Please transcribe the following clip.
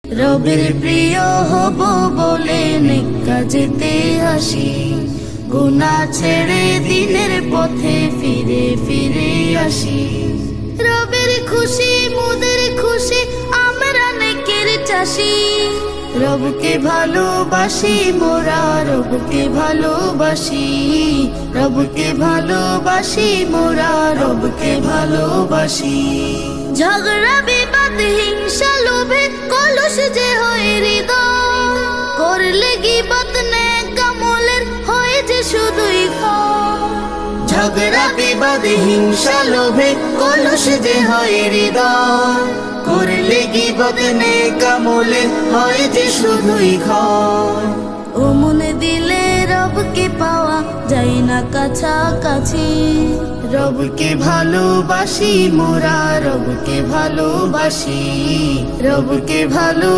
রবের প্রিয় হব বলে নেক কাজেতে আসি, গুনাহ ছেড়ে দিনের পথে ফিরে ফিরে আসি। রবের খুশি মোদের খুশি, আমরা নেকের চাষি। রবকে ভালোবাসি মোরা, রবকে ভালোবাসি। রবকে ভালোবাসি মোরা, রবকে ভালোবাসি। ঝগড়া বিবাদ হিংসা লোভে কলুষ যে হয় হৃদয়, করলে গীবত নেক আমলের হয় যে শুধুই ক্ষয়। ঝগড়া বিবাদ হিংসা লোভে কলুষ যে হয় হৃদয়, করলে গীবত নেক আমলের হয় যে শুধুই ক্ষয়। ও মনে দিলে রবকে পাওয়া যায় না কাছাকাছি। রবকে ভালোবাসি মোরা, রবকে ভালোবাসি। রবকে ভালো